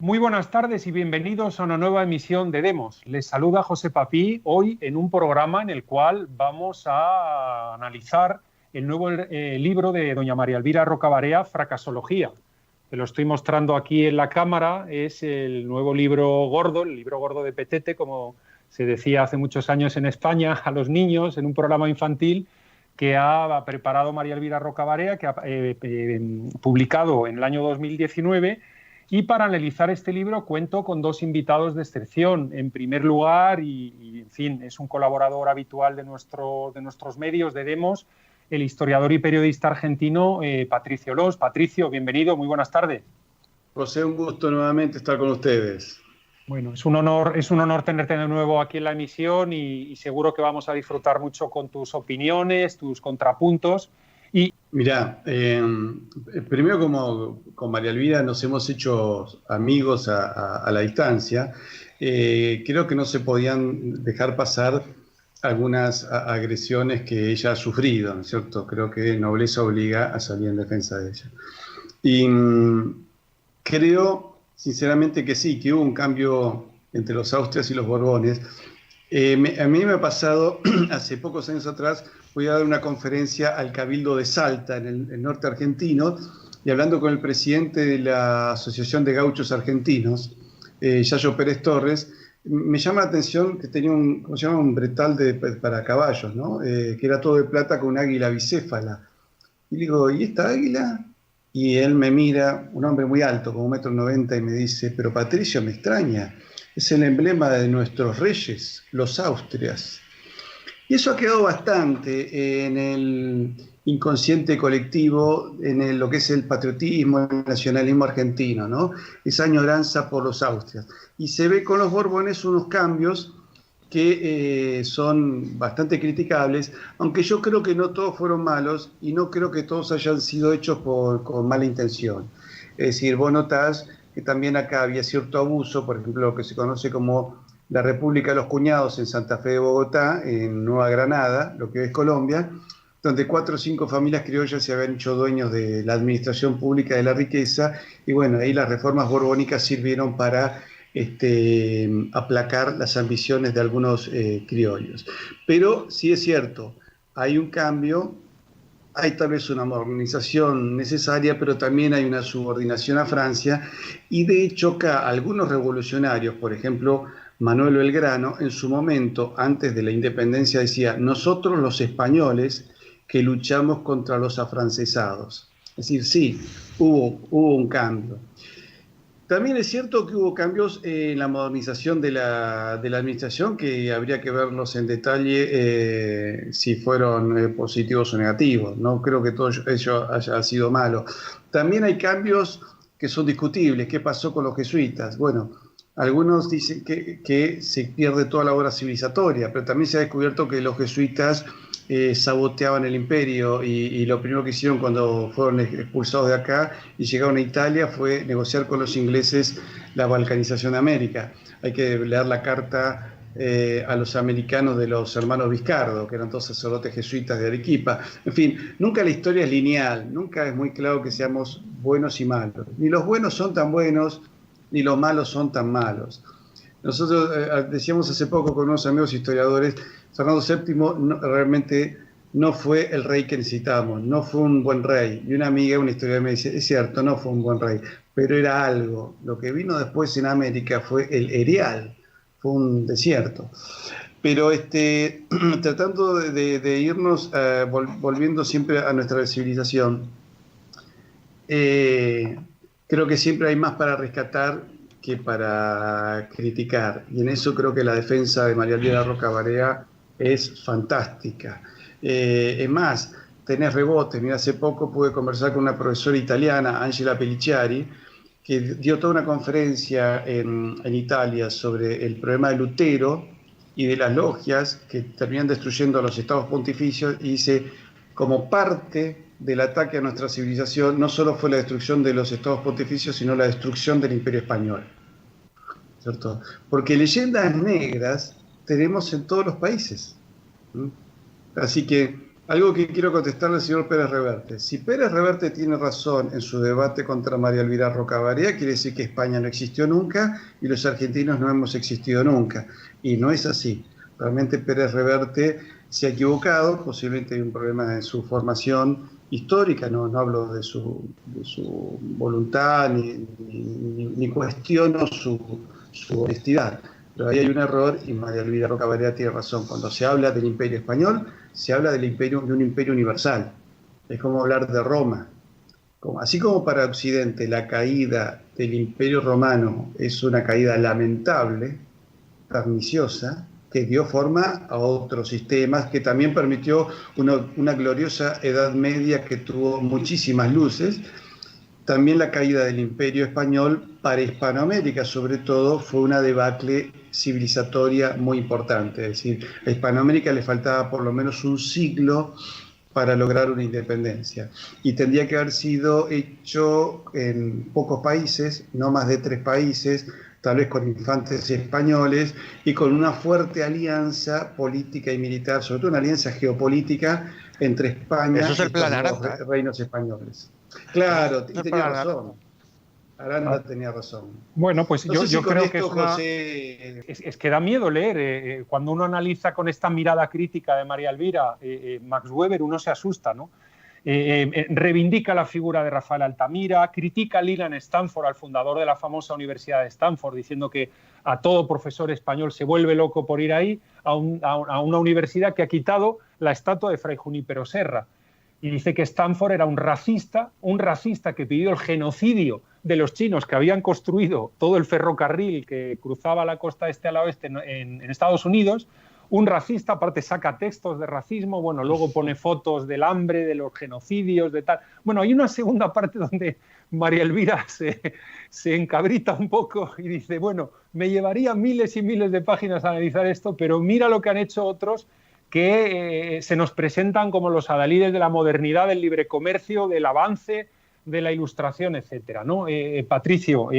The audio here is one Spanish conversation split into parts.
Muy buenas tardes y bienvenidos a una nueva emisión de Demos. Les saluda José Papí, hoy en un programa en el cual vamos a analizar el nuevo libro de doña María Elvira Rocabarea, Fracasología. Te lo estoy mostrando aquí en la cámara, es el nuevo libro gordo, el libro gordo de Petete, como se decía hace muchos años en España a los niños en un programa infantil que ha preparado María Elvira Rocabarea, que ha publicado en el año 2019. Y para analizar este libro cuento con dos invitados de excepción. En primer lugar, en fin, es un colaborador habitual de nuestros medios, de Demos, el historiador y periodista argentino Patricio Los. Patricio, bienvenido, muy buenas tardes. José, un gusto nuevamente estar con ustedes. Bueno, es un honor tenerte de nuevo aquí en la emisión y seguro que vamos a disfrutar mucho con tus opiniones, tus contrapuntos. Mirá, primero como con María Elvira nos hemos hecho amigos a la distancia, creo que no se podían dejar pasar algunas agresiones que ella ha sufrido, ¿no es cierto? Creo que nobleza obliga a salir en defensa de ella. Y creo sinceramente que sí, que hubo un cambio entre los Austrias y los Borbones. A mí me ha pasado, hace pocos años atrás, fui a dar una conferencia al Cabildo de Salta, en el norte argentino, y hablando con el presidente de la Asociación de Gauchos Argentinos, Yayo Pérez Torres, me llama la atención que tenía ¿cómo se llama? Un bretal para caballos, ¿no? Que era todo de plata con un águila bicéfala. Y le digo, ¿y esta águila? Y él me mira, un hombre muy alto, como 1,90 m, y me dice, pero Patricio, me extraña. Es el emblema de nuestros reyes, los Austrias. Y eso ha quedado bastante en el inconsciente colectivo, en lo que es el patriotismo, el nacionalismo argentino, ¿no? Esa añoranza por los Austrias. Y se ve con los Borbones unos cambios que son bastante criticables, aunque yo creo que no todos fueron malos y no creo que todos hayan sido hechos con mala intención. Es decir, vos notás que también acá había cierto abuso, por ejemplo, lo que se conoce como la República de los Cuñados en Santa Fe de Bogotá, en Nueva Granada, lo que es Colombia, donde 4 o 5 familias criollas se habían hecho dueños de la administración pública de la riqueza, y bueno, ahí las reformas borbónicas sirvieron para aplacar las ambiciones de algunos criollos. Pero sí es cierto, hay un cambio. Hay tal vez una modernización necesaria, pero también hay una subordinación a Francia, y de hecho acá algunos revolucionarios, por ejemplo Manuel Belgrano, en su momento, antes de la independencia, decía, nosotros los españoles que luchamos contra los afrancesados. Es decir, sí, hubo un cambio. También es cierto que hubo cambios en la modernización de la administración, que habría que verlos en detalle si fueron positivos o negativos. No creo que todo ello haya sido malo. También hay cambios que son discutibles. ¿Qué pasó con los jesuitas? Bueno, algunos dicen que se pierde toda la obra civilizatoria, pero también se ha descubierto que los jesuitas saboteaban el imperio, y lo primero que hicieron cuando fueron expulsados de acá y llegaron a Italia fue negociar con los ingleses la balcanización de América. Hay que leer la carta a los americanos de los hermanos Vizcardo, que eran todos sacerdotes jesuitas de Arequipa. En fin, nunca la historia es lineal, nunca es muy claro que seamos buenos y malos. Ni los buenos son tan buenos, ni los malos son tan malos. Nosotros decíamos hace poco con unos amigos historiadores, Fernando VII realmente no fue el rey que necesitábamos, no fue un buen rey. Y una amiga, una historiadora, me dice, es cierto, no fue un buen rey, pero era algo. Lo que vino después en América fue el erial, fue un desierto. Pero tratando de irnos, volviendo siempre a nuestra civilización, creo que siempre hay más para rescatar que para criticar. Y en eso creo que la defensa de María Elvira Rocabarea es fantástica. Es más, tenés rebotes. Mira, hace poco pude conversar con una profesora italiana, Angela Pellicciari, que dio toda una conferencia en Italia sobre el problema de Lutero y de las logias que terminan destruyendo a los estados pontificios, y dice, como parte del ataque a nuestra civilización, no solo fue la destrucción de los estados pontificios, sino la destrucción del Imperio Español, ¿cierto? Porque leyendas negras tenemos en todos los países. Así que Algo que quiero contestarle al señor Pérez Reverte. Si Pérez Reverte tiene razón en su debate contra María Elvira Rocabaria, quiere decir que España no existió nunca y los argentinos no hemos existido nunca. Y no es así. Realmente Pérez Reverte se ha equivocado, posiblemente hay un problema en su formación histórica, no hablo de su voluntad ni cuestiono su honestidad. Pero ahí hay un error y María Elvira Rocabaria tiene razón. Cuando se habla del Imperio Español, se habla de un imperio universal. Es como hablar de Roma. Así como para Occidente la caída del Imperio Romano es una caída lamentable, perniciosa, que dio forma a otros sistemas, que también permitió una gloriosa Edad Media que tuvo muchísimas luces. También la caída del Imperio Español para Hispanoamérica, sobre todo, fue una debacle civilizatoria muy importante. Es decir, a Hispanoamérica le faltaba por lo menos un siglo para lograr una independencia. Y tendría que haber sido hecho en pocos países, no más de 3 países, tal vez con infantes españoles y con una fuerte alianza política y militar, sobre todo una alianza geopolítica entre España Eso es el plan los Aranda, reinos españoles. Claro, y tenía plan razón. Aranda tenía razón. Bueno, pues No sé si yo con creo esto, que José... es que da miedo leer. Cuando uno analiza con esta mirada crítica de María Elvira, Max Weber, uno se asusta, ¿no? Reivindica la figura de Rafael Altamira, critica a Leland Stanford, al fundador de la famosa Universidad de Stanford, diciendo que a todo profesor español se vuelve loco por ir ahí, a una universidad que ha quitado la estatua de Fray Junípero Serra. Y dice que Stanford era un racista que pidió el genocidio de los chinos que habían construido todo el ferrocarril que cruzaba la costa este a la oeste en Estados Unidos. Un racista, aparte saca textos de racismo, bueno, luego pone fotos del hambre, de los genocidios, de tal. Bueno, hay una segunda parte donde María Elvira se encabrita un poco y dice, bueno, me llevaría miles y miles de páginas a analizar esto, pero mira lo que han hecho otros que se nos presentan como los adalides de la modernidad, del libre comercio, del avance, de la ilustración, etcétera, ¿no? Patricio,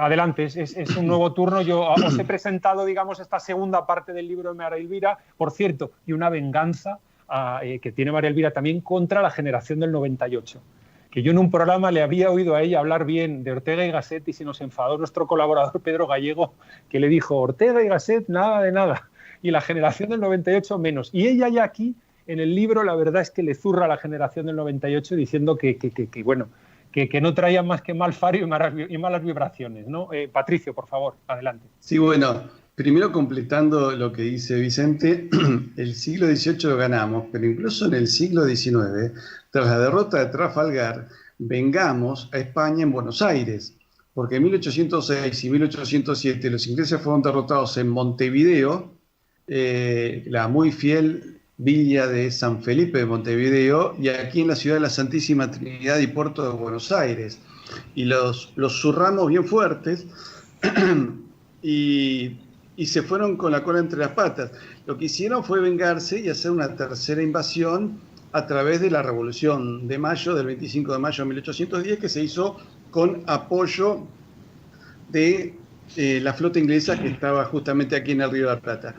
adelante, es un nuevo turno. Yo os he presentado, digamos, esta segunda parte del libro de María Elvira, por cierto, y una venganza que tiene María Elvira también contra la generación del 98. Que yo en un programa le había oído a ella hablar bien de Ortega y Gasset y se nos enfadó nuestro colaborador Pedro Gallego, que le dijo, Ortega y Gasset, nada de nada, y la generación del 98 menos. Y ella ya aquí, en el libro, la verdad es que le zurra a la generación del 98 diciendo que no traían más que mal fario y malas vibraciones, ¿no? Patricio, por favor, adelante. Sí, bueno, primero completando lo que dice Vicente, el siglo XVIII lo ganamos, pero incluso en el siglo XIX, tras la derrota de Trafalgar, vengamos a España en Buenos Aires, porque en 1806 y 1807 los ingleses fueron derrotados en Montevideo, la muy fiel villa de San Felipe de Montevideo, y aquí en la ciudad de la Santísima Trinidad y Puerto de Buenos Aires. Y los zurramos bien fuertes y se fueron con la cola entre las patas. Lo que hicieron fue vengarse y hacer una tercera invasión a través de la Revolución de Mayo, del 25 de mayo de 1810, que se hizo con apoyo de la flota inglesa que estaba justamente aquí en el Río de la Plata.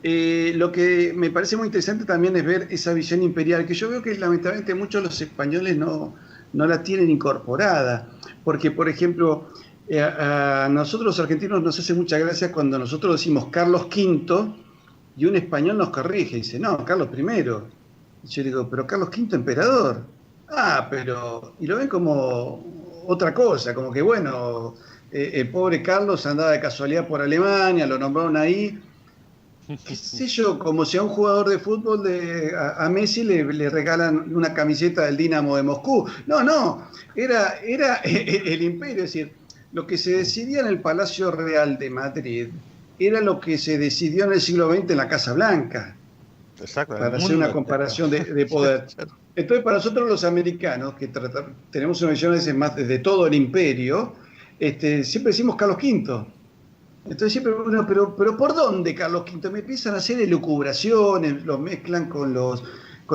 Lo que me parece muy interesante también es ver esa visión imperial, que yo veo que lamentablemente muchos de los españoles no la tienen incorporada, porque por ejemplo a nosotros los argentinos nos hace mucha gracia cuando nosotros decimos Carlos V y un español nos corrige y dice, no, Carlos I. Y yo digo, pero Carlos V emperador. Pero... Y lo ven como otra cosa, como que bueno... el pobre Carlos andaba de casualidad por Alemania, lo nombraron ahí, qué sé yo, como si a un jugador de fútbol a Messi le regalan una camiseta del Dinamo de Moscú. No, era el imperio, es decir, lo que se decidía en el Palacio Real de Madrid era lo que se decidió en el siglo XX en la Casa Blanca. Exacto, para hacer una comparación de poder. Entonces, para nosotros los americanos, que tenemos una visión a veces más de todo el imperio, siempre decimos Carlos V. Entonces siempre, bueno, pero ¿por dónde Carlos V? Me empiezan a hacer elucubraciones, los mezclan con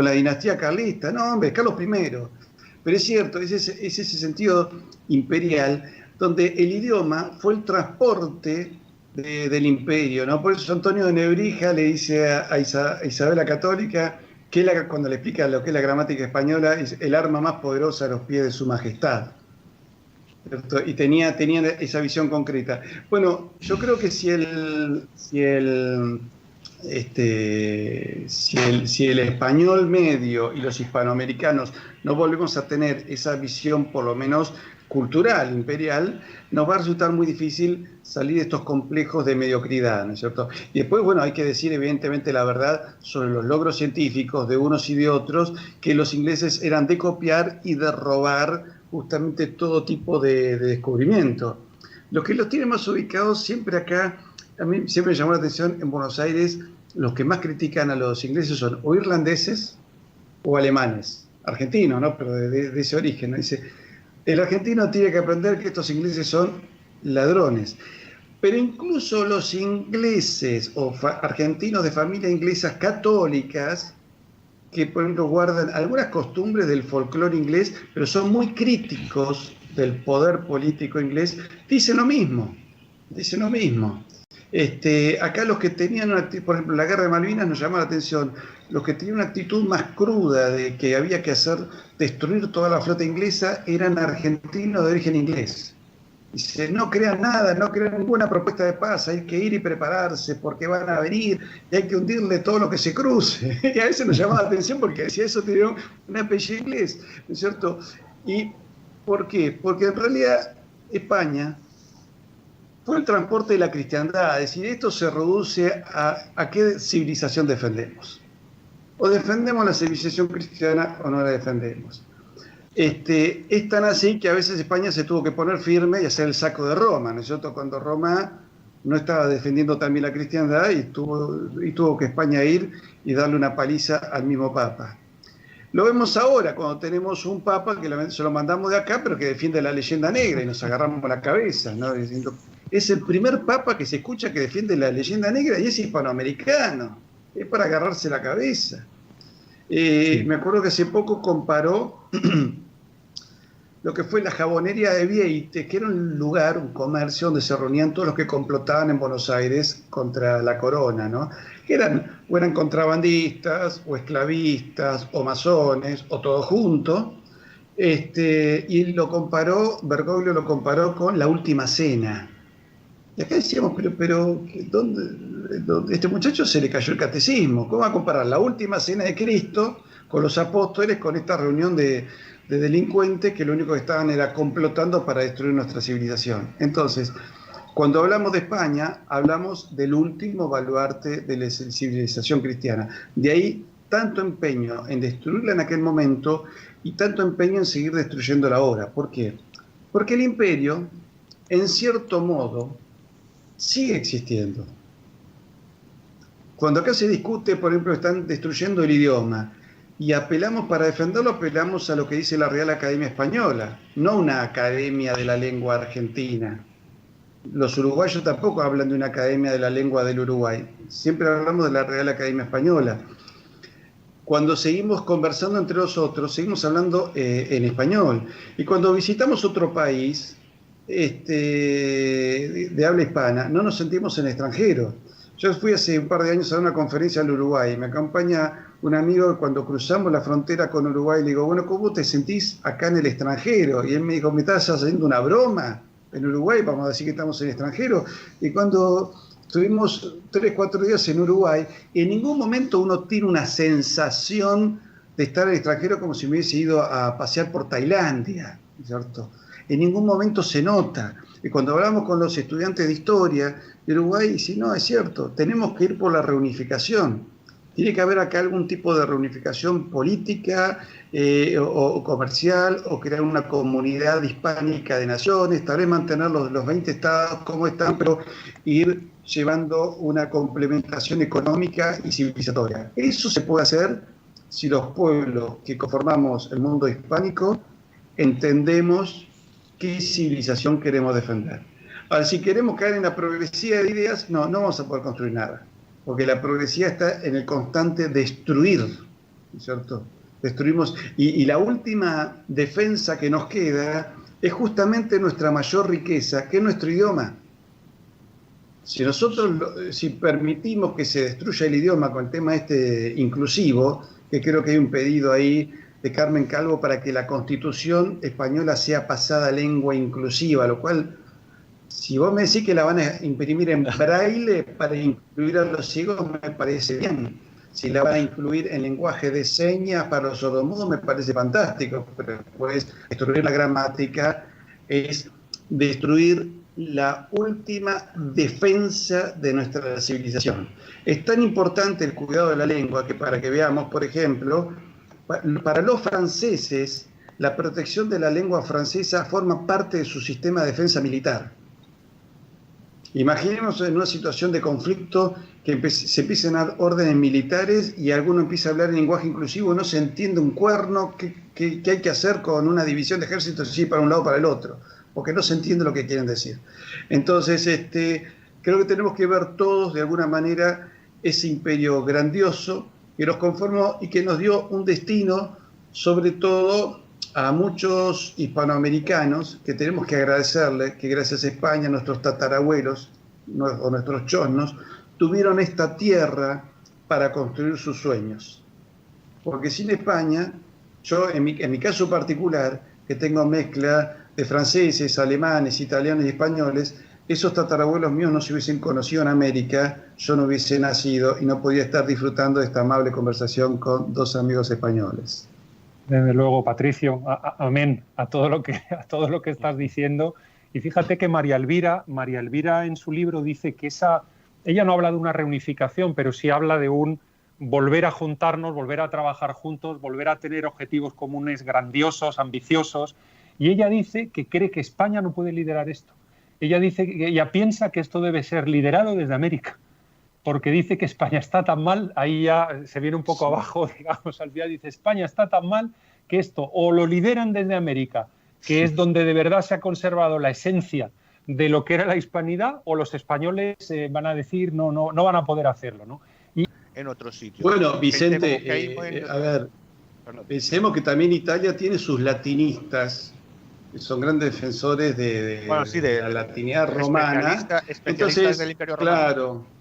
la dinastía carlista. No, hombre, Carlos I. Pero es cierto, es ese sentido imperial, donde el idioma fue el transporte del imperio, ¿no? Por eso Antonio de Nebrija le dice a Isabel la Católica, cuando le explica lo que es la gramática española, es el arma más poderosa a los pies de su majestad. ¿Cierto? Y tenía esa visión concreta. Bueno, yo creo que si el español medio y los hispanoamericanos no volvemos a tener esa visión, por lo menos cultural, imperial, nos va a resultar muy difícil salir de estos complejos de mediocridad, ¿no es cierto? Y después, bueno, hay que decir evidentemente la verdad sobre los logros científicos de unos y de otros, que los ingleses eran de copiar y de robar justamente todo tipo de descubrimiento. Lo que los tiene más ubicados siempre acá, a mí siempre me llamó la atención en Buenos Aires, los que más critican a los ingleses son o irlandeses o alemanes, argentinos, ¿no? Pero de ese origen, ¿no? Dice, el argentino tiene que aprender que estos ingleses son ladrones. Pero incluso los ingleses o argentinos de familias inglesas católicas, que por ejemplo guardan algunas costumbres del folclore inglés, pero son muy críticos del poder político inglés, dicen lo mismo. Acá los que tenían una actitud, por ejemplo, la guerra de Malvinas nos llama la atención, los que tenían una actitud más cruda de que había que destruir toda la flota inglesa, eran argentinos de origen inglés. Dice, no crean nada, no crean ninguna propuesta de paz, hay que ir y prepararse porque van a venir y hay que hundirle todo lo que se cruce. Y a veces nos llamaba la atención porque decía eso, tenía un apellido inglés, ¿no es cierto? ¿Y por qué? Porque en realidad España fue el transporte de la cristiandad, es decir, esto se reduce a qué civilización defendemos. O defendemos la civilización cristiana o no la defendemos. Es tan así que a veces España se tuvo que poner firme y hacer el saco de Roma, ¿no es cierto? Cuando Roma no estaba defendiendo también la cristiandad y tuvo que España ir y darle una paliza al mismo Papa. Lo vemos ahora cuando tenemos un Papa que se lo mandamos de acá, pero que defiende la leyenda negra y nos agarramos la cabeza, ¿no? Diciendo, es el primer Papa que se escucha que defiende la leyenda negra y es hispanoamericano. Es para agarrarse la cabeza. Sí. Me acuerdo que hace poco comparó lo que fue la jabonería de Vieites, que era un lugar, un comercio donde se reunían todos los que complotaban en Buenos Aires contra la corona, ¿no? Que eran contrabandistas, o esclavistas, o masones, o todo junto. Y Bergoglio lo comparó con La Última Cena. Y acá decíamos, pero ¿dónde este muchacho se le cayó el catecismo? ¿Cómo va a comparar La Última Cena de Cristo con los apóstoles, con esta reunión de delincuentes que lo único que estaban era complotando para destruir nuestra civilización? Entonces, cuando hablamos de España, hablamos del último baluarte de la civilización cristiana. De ahí tanto empeño en destruirla en aquel momento y tanto empeño en seguir destruyéndola ahora. ¿Por qué? Porque el imperio, en cierto modo, sigue existiendo. Cuando acá se discute, por ejemplo, están destruyendo el idioma, y para defenderlo, apelamos a lo que dice la Real Academia Española, no una academia de la lengua argentina. Los uruguayos tampoco hablan de una academia de la lengua del Uruguay, siempre hablamos de la Real Academia Española. Cuando seguimos conversando entre nosotros, seguimos hablando en español. Y cuando visitamos otro país de habla hispana, no nos sentimos en extranjero. Yo fui hace un par de años a una conferencia en Uruguay, me acompaña un amigo cuando cruzamos la frontera con Uruguay, le digo, bueno, ¿cómo te sentís acá en el extranjero? Y él me dijo, ¿me estás haciendo una broma? En Uruguay vamos a decir que estamos en el extranjero. Y cuando estuvimos 3-4 días en Uruguay, en ningún momento uno tiene una sensación de estar en el extranjero como si me hubiese ido a pasear por Tailandia, ¿cierto? En ningún momento se nota. Y cuando hablamos con los estudiantes de historia de Uruguay, sí, no, es cierto, tenemos que ir por la reunificación. Tiene que haber acá algún tipo de reunificación política o comercial, o crear una comunidad hispánica de naciones, tal vez mantener los 20 estados como están, pero ir llevando una complementación económica y civilizatoria. Eso se puede hacer si los pueblos que conformamos el mundo hispánico entendemos qué civilización queremos defender. Ahora, si queremos caer en la progresía de ideas, no vamos a poder construir nada, porque la progresía está en el constante destruir, ¿cierto? Destruimos, y la última defensa que nos queda es justamente nuestra mayor riqueza, que es nuestro idioma. Si permitimos que se destruya el idioma con el tema inclusivo, que creo que hay un pedido ahí de Carmen Calvo para que la Constitución española sea pasada a lengua inclusiva, lo cual, si vos me decís que la van a imprimir en braille para incluir a los ciegos, me parece bien. Si la van a incluir en lenguaje de señas para los sordomudos, me parece fantástico, pero pues destruir la gramática es destruir la última defensa de nuestra civilización. Es tan importante el cuidado de la lengua que, para que veamos, por ejemplo, para los franceses, la protección de la lengua francesa forma parte de su sistema de defensa militar. Imaginemos en una situación de conflicto que se empiecen a dar órdenes militares y alguno empieza a hablar en lenguaje inclusivo, no se entiende un cuerno, ¿qué hay que hacer con una división de ejércitos así para un lado o para el otro? Porque no se entiende lo que quieren decir. Entonces, creo que tenemos que ver todos, de alguna manera, ese imperio grandioso que nos conformó y que nos dio un destino, sobre todo a muchos hispanoamericanos, que tenemos que agradecerle que gracias a España nuestros tatarabuelos o nuestros chosnos tuvieron esta tierra para construir sus sueños. Porque sin España, yo en mi caso particular, que tengo mezcla de franceses, alemanes, italianos y españoles, esos tatarabuelos míos no se hubiesen conocido en América, yo no hubiese nacido y no podía estar disfrutando de esta amable conversación con dos amigos españoles. Desde luego, Patricio, amén a todo lo que estás diciendo. Y fíjate que María Elvira en su libro dice que ella no habla de una reunificación, pero sí habla de un volver a juntarnos, volver a trabajar juntos, volver a tener objetivos comunes grandiosos, ambiciosos. Y ella dice que cree que España no puede liderar esto. Ella piensa que esto debe ser liderado desde América, porque dice que España está tan mal, ahí ya se viene un poco abajo, digamos, al final dice, España está tan mal que esto o lo lideran desde América, que es donde de verdad se ha conservado la esencia de lo que era la hispanidad, o los españoles van a decir no van a poder hacerlo, ¿no? Y en otros sitios. Bueno, Vicente, a ver, pensemos que también Italia tiene sus latinistas, que son grandes defensores de la latinidad romana. Entonces, del Imperio Romano. Claro.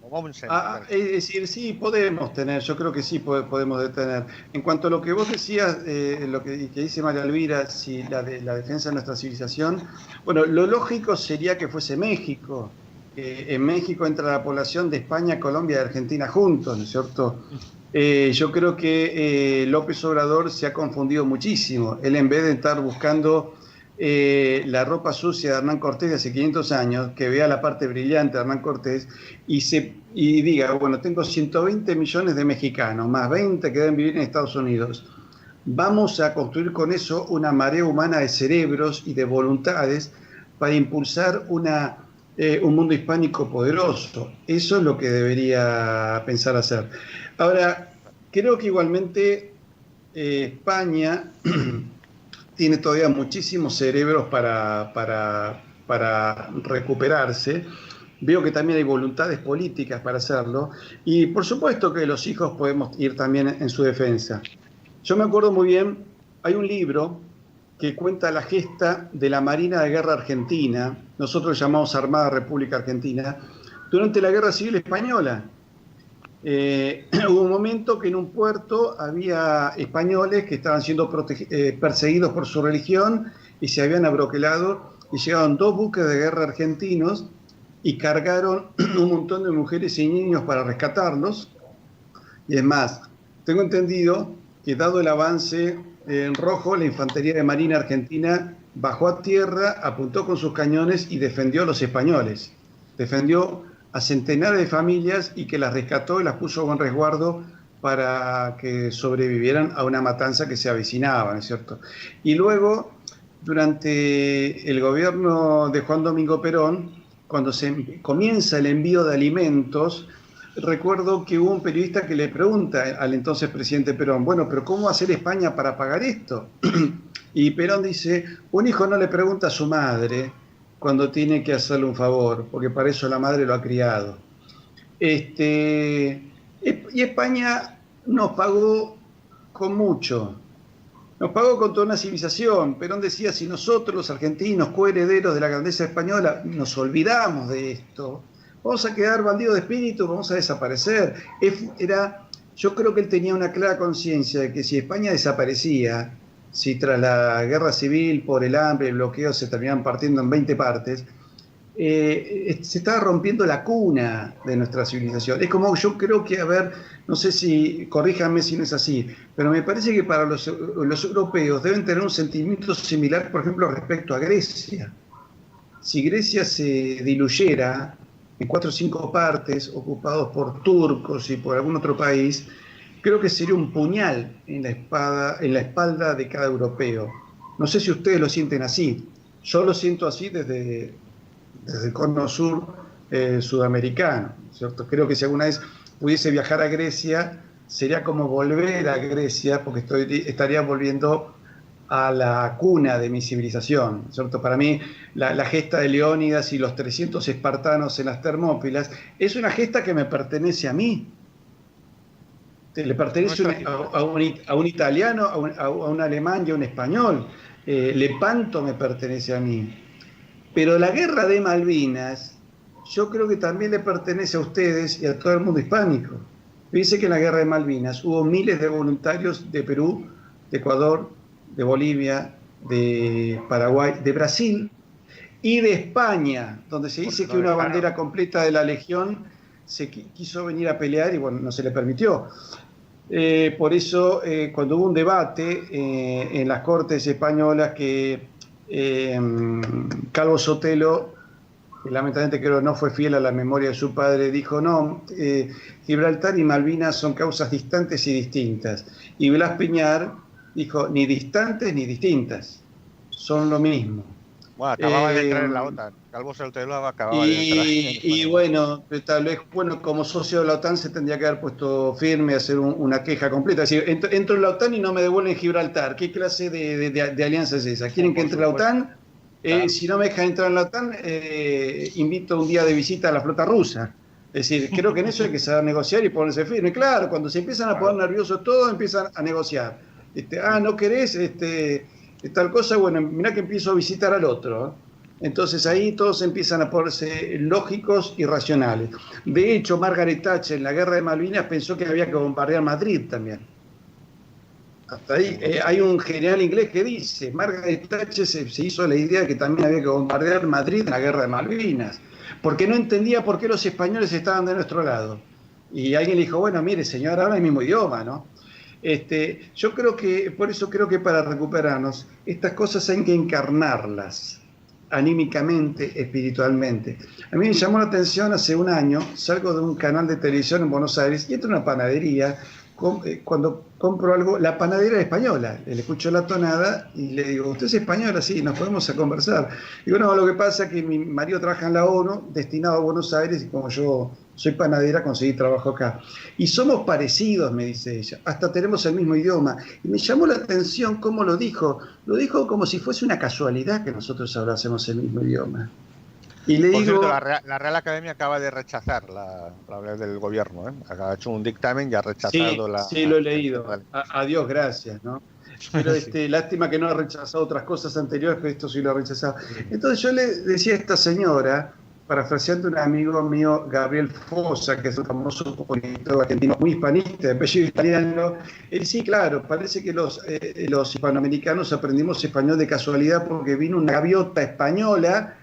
Es decir, sí, podemos tener, yo creo que sí podemos tener. En cuanto a lo que vos decías, lo que dice María Elvira, si la defensa de nuestra civilización, bueno, lo lógico sería que fuese México. En México entra la población de España, Colombia y Argentina juntos, ¿no es cierto? Yo creo que López Obrador se ha confundido muchísimo. Él, en vez de estar buscando la ropa sucia de Hernán Cortés de hace 500 años, que vea la parte brillante de Hernán Cortés y diga, bueno, tengo 120 millones de mexicanos, más 20 que deben vivir en Estados Unidos. Vamos a construir con eso una marea humana de cerebros y de voluntades para impulsar un mundo hispánico poderoso. Eso es lo que debería pensar hacer. Ahora, creo que igualmente España tiene todavía muchísimos cerebros para recuperarse. Veo que también hay voluntades políticas para hacerlo. Y por supuesto que los hijos podemos ir también en su defensa. Yo me acuerdo muy bien, hay un libro que cuenta la gesta de la Marina de Guerra Argentina, nosotros llamamos Armada República Argentina, durante la Guerra Civil Española. Hubo un momento que en un puerto había españoles que estaban siendo perseguidos por su religión y se habían abroquelado, y llegaron 2 buques de guerra argentinos y cargaron un montón de mujeres y niños para rescatarlos. Y es más, tengo entendido que dado el avance en rojo, la infantería de Marina Argentina bajó a tierra, apuntó con sus cañones y defendió a los españoles. Defendió a centenares de familias y que las rescató y las puso a buen resguardo para que sobrevivieran a una matanza que se avicinaba, ¿no es cierto? Y luego, durante el gobierno de Juan Domingo Perón, cuando se comienza el envío de alimentos, recuerdo que hubo un periodista que le pregunta al entonces presidente Perón, bueno, pero ¿cómo va a hacer España para pagar esto? Y Perón dice, un hijo no le pregunta a su madre cuando tiene que hacerle un favor, porque para eso la madre lo ha criado. Y España nos pagó con mucho, nos pagó con toda una civilización. Perón decía, si nosotros los argentinos, coherederos de la grandeza española, nos olvidamos de esto, vamos a quedar bandidos de espíritu, vamos a desaparecer. Era yo creo que él tenía una clara conciencia de que si España desaparecía, si tras la guerra civil, por el hambre, el bloqueo, se terminaban partiendo en 20 partes, se estaba rompiendo la cuna de nuestra civilización. Es como yo creo que, a ver, no sé si, corríjanme si no es así, pero me parece que para los europeos deben tener un sentimiento similar, por ejemplo, respecto a Grecia. Si Grecia se diluyera en 4 o 5 partes, ocupados por turcos y por algún otro país, creo que sería un puñal en la espalda de cada europeo. No sé si ustedes lo sienten así. Yo lo siento así desde el cono sur sudamericano, ¿cierto? Creo que si alguna vez pudiese viajar a Grecia, sería como volver a Grecia, porque estaría volviendo a la cuna de mi civilización, ¿cierto? Para mí, la gesta de Leónidas y los 300 espartanos en las Termópilas es una gesta que me pertenece a mí. Le pertenece a un italiano, a un alemán y a un español. Lepanto me pertenece a mí. Pero la guerra de Malvinas, yo creo que también le pertenece a ustedes y a todo el mundo hispánico. Dice que en la guerra de Malvinas hubo miles de voluntarios de Perú, de Ecuador, de Bolivia, de Paraguay, de Brasil y de España, donde se dice que una bandera completa de la Legión se quiso venir a pelear y bueno, no se le permitió. Por eso, cuando hubo un debate en las Cortes españolas que Calvo Sotelo, que lamentablemente creo no fue fiel a la memoria de su padre, dijo no, Gibraltar y Malvinas son causas distantes y distintas. Y Blas Piñar dijo ni distantes ni distintas, son lo mismo. Bueno, acababa de entrar en la OTAN. Calvo Sotelo acababa de entrar. Y bueno, tal vez, bueno, como socio de la OTAN se tendría que haber puesto firme a hacer una queja completa. Es decir, entro en la OTAN y no me devuelven Gibraltar. ¿Qué clase de alianza es esa? ¿Quieren que entre en la OTAN? Claro. Si no me dejan entrar en la OTAN, invito un día de visita a la flota rusa. Es decir, creo que en eso hay que saber negociar y ponerse firme. Claro, cuando se empiezan a poner nerviosos todos, empiezan a negociar. ¿No querés tal cosa? Bueno, mirá que empiezo a visitar al otro, ¿eh? Entonces ahí todos empiezan a ponerse lógicos y racionales. De hecho, Margaret Thatcher en la guerra de Malvinas pensó que había que bombardear Madrid también. Hasta ahí hay un general inglés que dice, Margaret Thatcher se hizo la idea de que también había que bombardear Madrid en la guerra de Malvinas, porque no entendía por qué los españoles estaban de nuestro lado. Y alguien le dijo, bueno, mire señor, habla el mismo idioma, ¿no? Yo creo que, por eso creo que para recuperarnos, estas cosas hay que encarnarlas anímicamente, espiritualmente. A mí me llamó la atención hace un año, salgo de un canal de televisión en Buenos Aires y entro a una panadería, cuando compro algo, la panadera es española, le escucho la tonada y le digo, ¿usted es española? Sí, nos podemos a conversar. Digo, no, lo que pasa es que mi marido trabaja en la ONU, destinado a Buenos Aires, y como yo soy panadera, conseguí trabajo acá. Y somos parecidos, me dice ella, hasta tenemos el mismo idioma. Y me llamó la atención cómo lo dijo como si fuese una casualidad que nosotros hablásemos el mismo idioma. Y le digo, cierto, la Real Academia acaba de rechazar la del gobierno, ¿eh? Ha hecho un dictamen y ha rechazado Sí, lo he leído. Adiós, gracias, ¿no? Pero lástima que no ha rechazado otras cosas anteriores, pero esto sí lo ha rechazado. Entonces yo le decía a esta señora, parafraseando a un amigo mío, Gabriel Fossa, que es un famoso político argentino muy hispanista, de apellido italiano, él sí, claro, parece que los hispanoamericanos aprendimos español de casualidad porque vino una gaviota española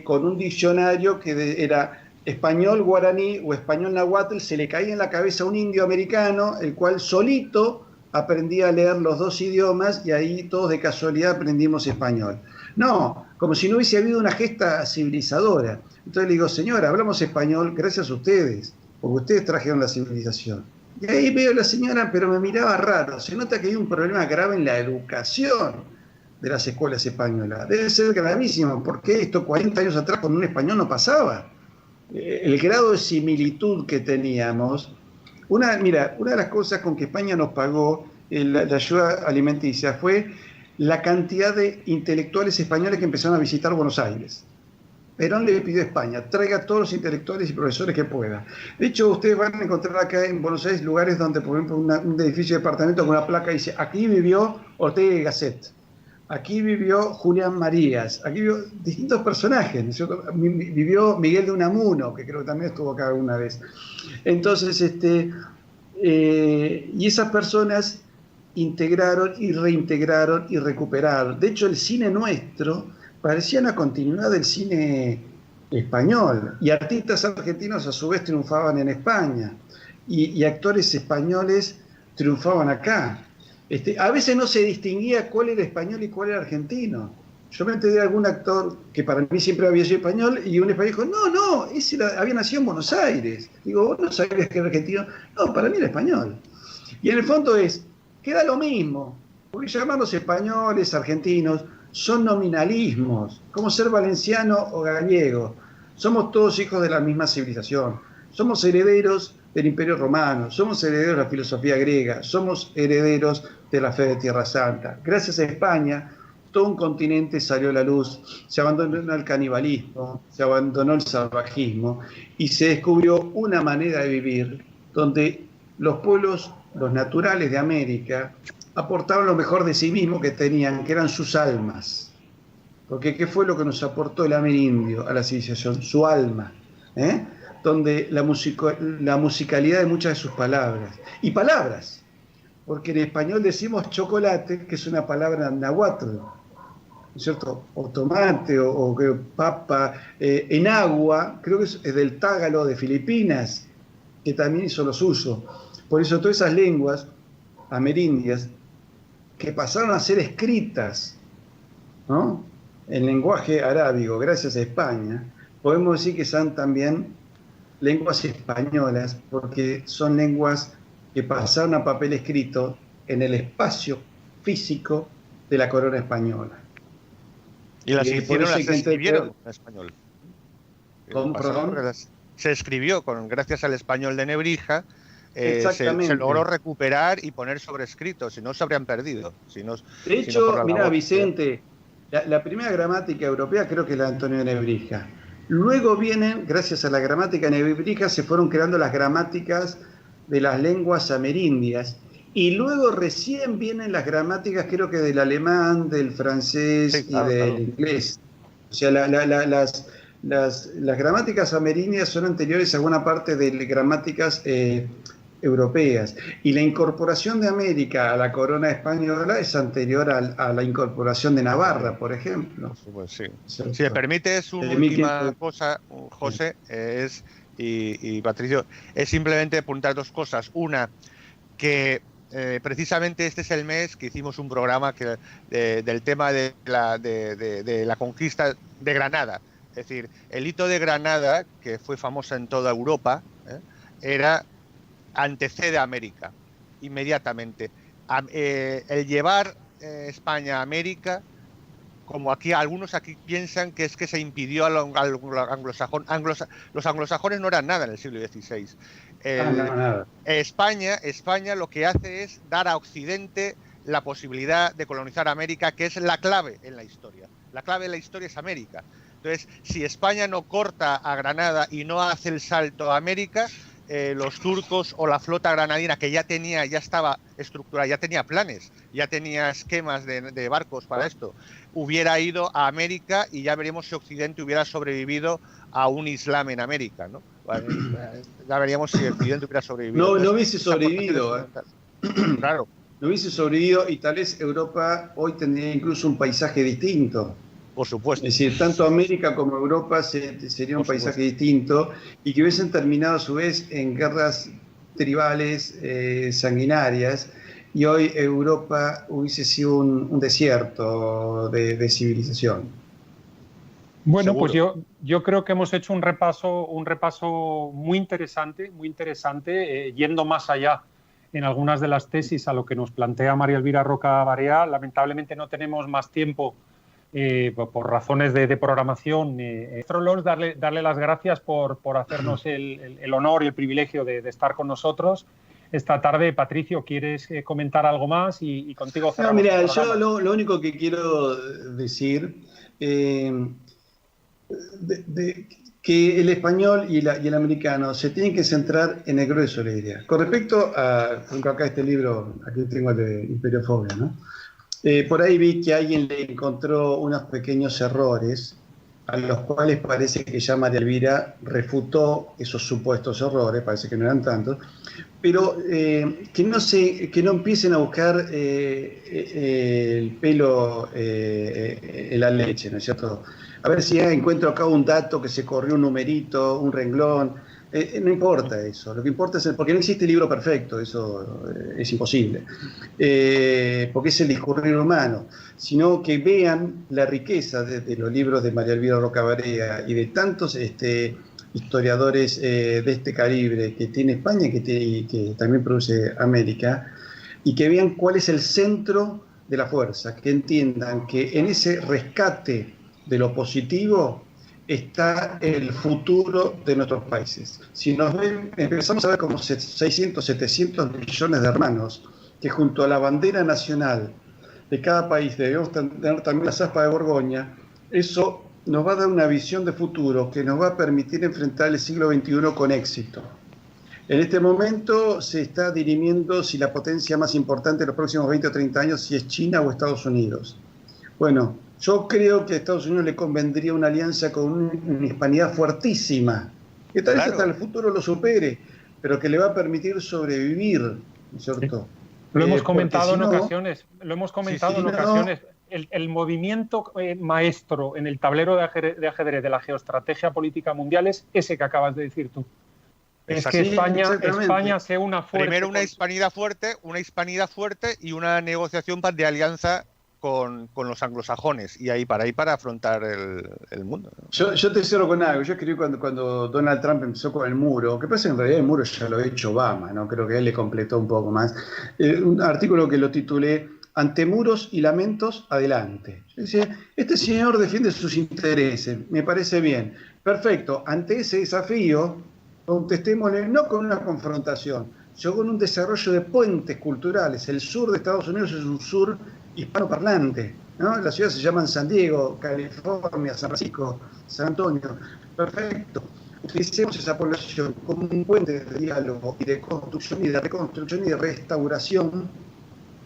con un diccionario que era español guaraní o español nahuatl, se le caía en la cabeza a un indio americano, el cual solito aprendía a leer los dos idiomas y ahí todos de casualidad aprendimos español. No, como si no hubiese habido una gesta civilizadora. Entonces le digo, señora, hablamos español gracias a ustedes, porque ustedes trajeron la civilización. Y ahí veo a la señora, pero me miraba raro. Se nota que hay un problema grave en la educación de las escuelas españolas. Debe ser gravísimo, porque esto 40 años atrás con un español no pasaba. El grado de similitud que teníamos. Mira, una de las cosas con que España nos pagó la ayuda alimenticia fue la cantidad de intelectuales españoles que empezaron a visitar Buenos Aires. Perón le pidió a España, traiga a todos los intelectuales y profesores que pueda. De hecho, ustedes van a encontrar acá en Buenos Aires lugares donde, por ejemplo, un edificio de departamento con una placa dice, aquí vivió Ortega y Gasset, aquí vivió Julián Marías, aquí vivió distintos personajes, ¿no es cierto? Vivió Miguel de Unamuno, que creo que también estuvo acá alguna vez. Entonces, Y esas personas integraron y reintegraron y recuperaron. De hecho, el cine nuestro parecía una continuidad del cine español, y artistas argentinos a su vez triunfaban en España, y actores españoles triunfaban acá. A veces no se distinguía cuál era español y cuál era argentino. Yo me enteré de algún actor que para mí siempre había sido español, y un español dijo, no, ese había nacido en Buenos Aires. Digo, ¿vos no sabías que era argentino? No, para mí era español. Y en el fondo queda lo mismo, porque llamarlos españoles, argentinos, son nominalismos, como ser valenciano o gallego. Somos todos hijos de la misma civilización. Somos herederos del Imperio Romano, somos herederos de la filosofía griega, somos herederos de la fe de Tierra Santa. Gracias a España, todo un continente salió a la luz, se abandonó el canibalismo, se abandonó el salvajismo, y se descubrió una manera de vivir donde los pueblos, los naturales de América, aportaban lo mejor de sí mismos que tenían, que eran sus almas. Porque ¿qué fue lo que nos aportó el amerindio a la civilización? Su alma, donde la musicalidad de muchas de sus palabras. Y palabras, porque en español decimos chocolate, que es una palabra náhuatl, ¿no es cierto? O tomate, o papa, enagua, creo que es del Tágalo de Filipinas, que también hizo lo suyo. Por eso todas esas lenguas amerindias que pasaron a ser escritas, ¿no?, en lenguaje arábigo gracias a España, podemos decir que son también lenguas españolas, porque son lenguas que pasaron a papel escrito en el espacio físico de la corona española. Y las hicieron, las escribieron en español. ¿Perdón? Se escribió gracias al español de Nebrija. Se logró recuperar y poner sobre escrito, si no se habrían perdido. De hecho, mira, Vicente, la primera gramática europea creo que es la de Antonio de Nebrija. Luego vienen, gracias a la gramática de Nebrija, se fueron creando las gramáticas de las lenguas amerindias, y luego recién vienen las gramáticas, creo que del alemán, del francés, claro, y del inglés. O sea, las gramáticas amerindias son anteriores a buena parte de gramáticas europeas, y la incorporación de América a la corona española es anterior a la incorporación de Navarra, por ejemplo. Pues sí. Si me permites una última cosa, José, y Patricio, es simplemente apuntar dos cosas. Una, que precisamente este es el mes que hicimos un programa del tema de la conquista de Granada. Es decir, el hito de Granada, que fue famosa en toda Europa, antecede a América, inmediatamente. El llevar España a América, como algunos aquí piensan que es que se impidió al anglosajón. Los anglosajones no eran nada en el siglo XVI. España lo que hace es dar a Occidente la posibilidad de colonizar América, que es la clave en la historia. La clave en la historia es América. Entonces, si España no corta a Granada y no hace el salto a América, los turcos o la flota granadina, que ya estaba estructurada, ya tenía planes, ya tenía esquemas de barcos para esto, hubiera ido a América, y ya veremos si Occidente hubiera sobrevivido a un Islam en América, ¿no? Ya veríamos si Occidente hubiera sobrevivido. No hubiese sobrevivido. Claro. No hubiese sobrevivido, y tal vez Europa hoy tendría incluso un paisaje distinto. Por supuesto. Es decir, tanto América como Europa sería un paisaje distinto, y que hubiesen terminado a su vez en guerras tribales sanguinarias, y hoy Europa hubiese sido un desierto de civilización. Bueno, seguro. Pues yo creo que hemos hecho un repaso muy interesante, yendo más allá en algunas de las tesis a lo que nos plantea María Elvira Roca Barea. Lamentablemente no tenemos más tiempo por razones de programación. Darle las gracias por hacernos el honor y el privilegio de estar con nosotros esta tarde. Patricio, ¿quieres comentar algo más? Y contigo cerramos. No, mira, yo lo único que quiero decir, que el español y el americano se tienen que centrar en el grueso de la idea. Con respecto a, acá este libro, aquí tengo el de Imperiofobia, ¿no? Por ahí vi que alguien le encontró unos pequeños errores a los cuales parece que ya María Elvira refutó esos supuestos errores, parece que no eran tantos, pero que no empiecen a buscar el pelo en la leche, ¿no es cierto? A ver si encuentro acá un dato que se corrió un numerito, un renglón. No importa eso, lo que importa es porque no existe libro perfecto, eso es imposible, porque es el discurrir humano, sino que vean la riqueza de los libros de María Elvira Roca Barea y de tantos historiadores de este calibre que tiene España y que también produce América, y que vean cuál es el centro de la fuerza, que entiendan que en ese rescate de lo positivo está el futuro de nuestros países. Si nos ven, empezamos a ver como 600, 700 millones de hermanos que junto a la bandera nacional de cada país debemos tener también la zapa de Borgoña, eso nos va a dar una visión de futuro que nos va a permitir enfrentar el siglo XXI con éxito. En este momento se está dirimiendo si la potencia más importante en los próximos 20 o 30 años si es China o Estados Unidos. Bueno, yo creo que a Estados Unidos le convendría una alianza con una hispanidad fuertísima, que tal vez hasta el futuro lo supere, pero que le va a permitir sobrevivir, ¿no es cierto? Sí. Lo hemos comentado en ocasiones, el movimiento maestro en el tablero de ajedrez de la geoestrategia política mundial es ese que acabas de decir tú. Es que España sea una fuerte... Primero una hispanidad fuerte y una negociación de alianza con los anglosajones y para afrontar el mundo, ¿no? Yo te cierro con algo. Yo escribí cuando Donald Trump empezó con el muro, que pasa en realidad el muro ya lo ha hecho Obama, ¿no? Creo que él le completó un poco más. Un artículo que lo titulé Ante muros y lamentos, adelante. Yo decía, este señor defiende sus intereses, me parece bien. Perfecto, ante ese desafío, contestémosle no con una confrontación, sino con un desarrollo de puentes culturales. El sur de Estados Unidos es un sur hispanoparlante, ¿no? Las ciudades se llaman San Diego, California, San Francisco, San Antonio. Perfecto. Utilicemos esa población como un puente de diálogo y de construcción y de reconstrucción y de restauración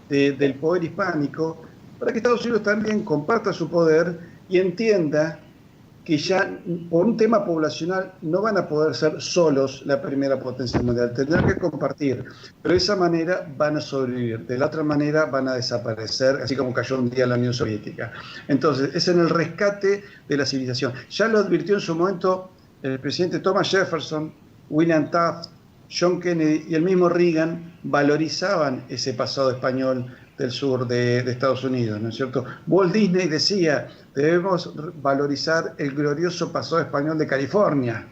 del poder hispánico para que Estados Unidos también comparta su poder y entienda que ya por un tema poblacional no van a poder ser solos la primera potencia mundial, tendrán que compartir, pero de esa manera van a sobrevivir, de la otra manera van a desaparecer, así como cayó un día la Unión Soviética. Entonces, es en el rescate de la civilización. Ya lo advirtió en su momento el presidente Thomas Jefferson, William Taft, John Kennedy y el mismo Reagan valorizaban ese pasado español del sur de Estados Unidos, ¿no es cierto? Walt Disney decía, debemos valorizar el glorioso pasado español de California.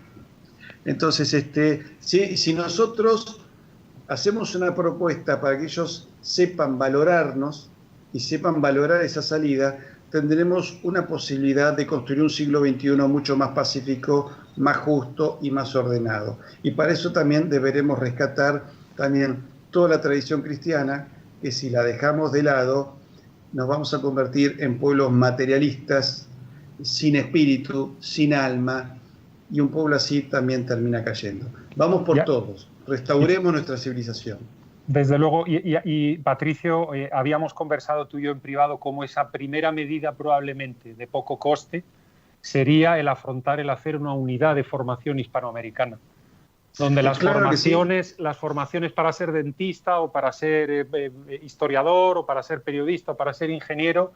Entonces, si nosotros hacemos una propuesta para que ellos sepan valorarnos y sepan valorar esa salida, tendremos una posibilidad de construir un siglo XXI mucho más pacífico, más justo y más ordenado. Y para eso también deberemos rescatar también toda la tradición cristiana, que si la dejamos de lado, nos vamos a convertir en pueblos materialistas, sin espíritu, sin alma, y un pueblo así también termina cayendo. Vamos por todos, restauremos nuestra civilización. Desde luego, y Patricio, habíamos conversado tú y yo en privado cómo esa primera medida probablemente de poco coste sería el hacer una unidad de formación hispanoamericana, donde las formaciones para ser dentista o para ser historiador o para ser periodista o para ser ingeniero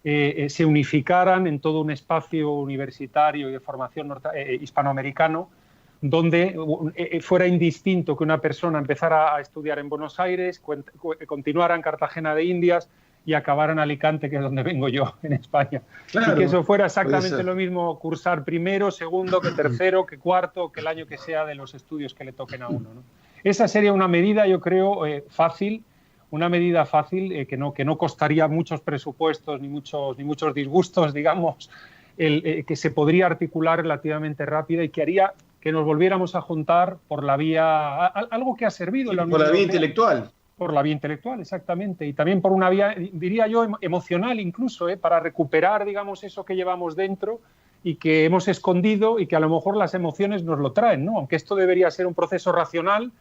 se unificaran en todo un espacio universitario y de formación hispanoamericano, donde fuera indistinto que una persona empezara a estudiar en Buenos Aires, continuara en Cartagena de Indias y acabara en Alicante, que es donde vengo yo, en España. Claro, y que eso fuera exactamente lo mismo, cursar primero, segundo, que tercero, que cuarto, que el año que sea de los estudios que le toquen a uno, ¿no? Esa sería una medida, yo creo, fácil, que no costaría muchos presupuestos ni muchos disgustos, digamos, que se podría articular relativamente rápida y que haría que nos volviéramos a juntar por la vía, algo que ha servido en la Unión Europea. Por la vía intelectual. Por la vía intelectual, exactamente. Y también por una vía, diría yo, emocional incluso, para recuperar, digamos, eso que llevamos dentro y que hemos escondido y que a lo mejor las emociones nos lo traen, ¿no? Aunque esto debería ser un proceso racional,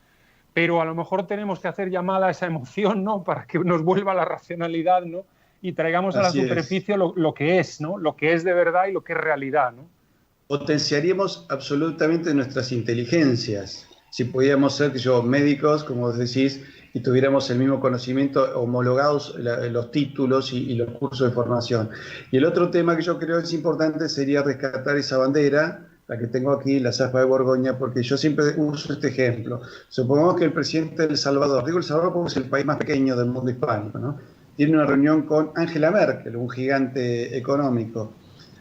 pero a lo mejor tenemos que hacer llamada a esa emoción, ¿no? Para que nos vuelva la racionalidad, ¿no? y traigamos a la superficie lo que es, ¿no? Lo que es de verdad y lo que es realidad, ¿no? Potenciaríamos absolutamente nuestras inteligencias. Si pudiéramos ser, médicos, como vos decís, y tuviéramos el mismo conocimiento, homologados los títulos y los cursos de formación. Y el otro tema que yo creo es importante sería rescatar esa bandera, la que tengo aquí, la zapa de Borgoña, porque yo siempre uso este ejemplo. Supongamos que el presidente de El Salvador, digo El Salvador porque es el país más pequeño del mundo hispánico, ¿no? Tiene una reunión con Angela Merkel, un gigante económico.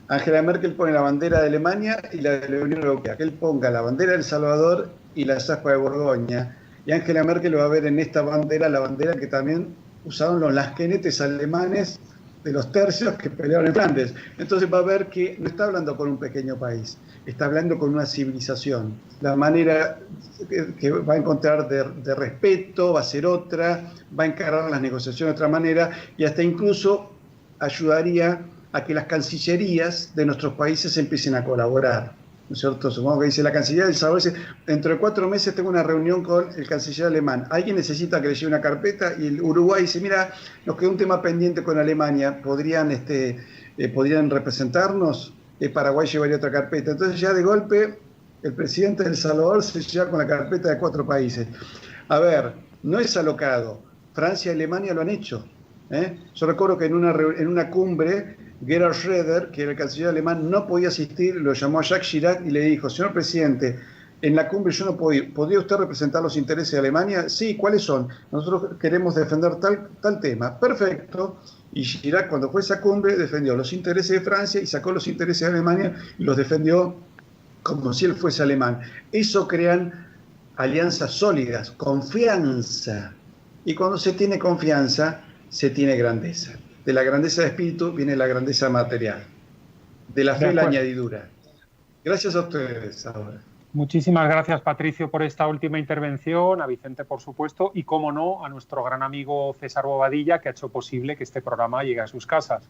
Angela Merkel pone la bandera de Alemania y la de la Unión Europea. Que él ponga la bandera de El Salvador y la zapa de Borgoña. Y Angela Merkel va a ver en esta bandera la bandera que también usaron los lasquenetes alemanes de los tercios que pelearon en Flandes. Entonces va a ver que no está hablando con un pequeño país, está hablando con una civilización. La manera que va a encontrar de respeto va a ser otra, va a encarar las negociaciones de otra manera y hasta incluso ayudaría a que las cancillerías de nuestros países empiecen a colaborar. ¿No es cierto? Supongo que dice la Cancillería del Salvador, dice, dentro de 4 meses tengo una reunión con el canciller alemán. Alguien necesita que le lleve una carpeta y el Uruguay dice, mira, nos quedó un tema pendiente con Alemania, ¿podrían representarnos? Paraguay llevaría otra carpeta. Entonces ya de golpe el presidente de El Salvador se lleva con la carpeta de 4 países. A ver, no es alocado. Francia y Alemania lo han hecho. Yo recuerdo que en una cumbre, Gerhard Schröder, que era el canciller alemán, no podía asistir, lo llamó a Jacques Chirac y le dijo, señor presidente, en la cumbre yo no puedo ir, ¿podría usted representar los intereses de Alemania? Sí, ¿cuáles son? Nosotros queremos defender tal tema. Perfecto. Y Chirac, cuando fue a esa cumbre, defendió los intereses de Francia y sacó los intereses de Alemania y los defendió como si él fuese alemán. Eso crean alianzas sólidas, confianza. Y cuando se tiene confianza, se tiene grandeza. De la grandeza de espíritu viene la grandeza material. De la fe la añadidura. Gracias a ustedes ahora. Muchísimas gracias, Patricio, por esta última intervención, a Vicente, por supuesto, y, cómo no, a nuestro gran amigo César Bobadilla, que ha hecho posible que este programa llegue a sus casas.